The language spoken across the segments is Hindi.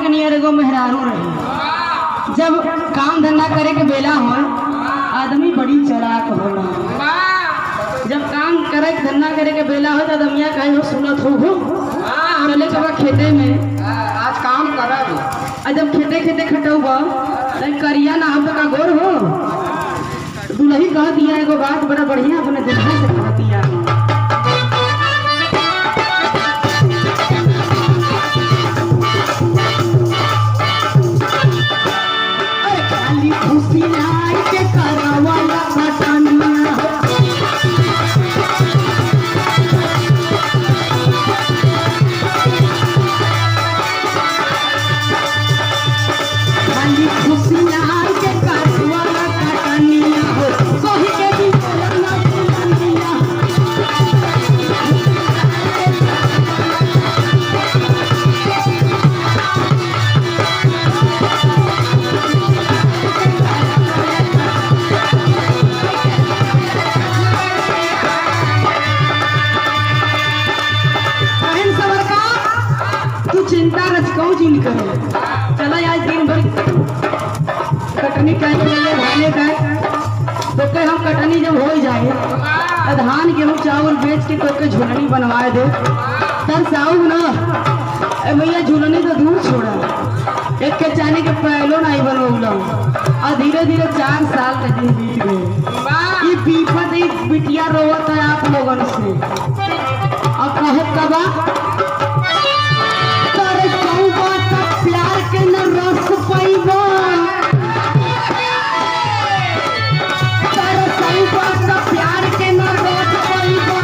के नियर एगो मेहरारू रही। जब काम धंधा करे के बेला हो आदमी बड़ी चलाक होला। जब काम करे धंधा करे के बेला हो तो आदमिया कहे हो सुनत हो चले चबा खेते में आज काम करब। और जब खेते खेते खटौबा करिया ना हम का गोर हो दुल्ही कह दिया एगो बात बड़ा बढ़िया अपने दुल्हा से कह दिया। खुशी लाई के करवाला खटनिया खाली खुशी लाई के करवाला खटनिया हो कही के भी बोलना दुनिया चिंता रचकाऊ जी करो चला आज दिन भर कटनी करेंगे भाने का तो के हम कटनी जब हो जाए धान गेहूँ चावल बेच के तो के झुलनी बनवा दे तर साऊ ना भैया झुलनी तो दूर छोड़ा एक के चाने के पहलो नहीं बनौला और धीरे धीरे 4 साल का दिन बीत गए। ये पीपत एक बिटिया रोवत है आप लोगों से और कहे कबा प्यार के न रस पैबा तारे सही बात प्यार के न रस पैबा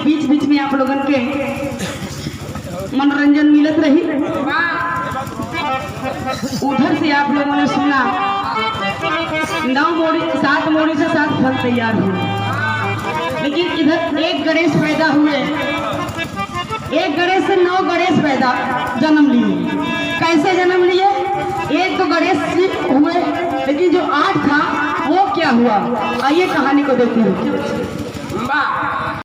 बीच बीच में आप लोगन के मनोरंजन मिलत रही। उधर से आप लोगों ने सुना 9 मोड़ी 7 मोड़ी से 7 फल तैयार हुए, लेकिन इधर एक गणेश पैदा हुए। एक गणेश से 9 गणेश पैदा जन्म लिए। कैसे जन्म लिए? एक तो गणेश हुए, लेकिन जो 8 था वो क्या हुआ, आइए कहानी को देखते हैं।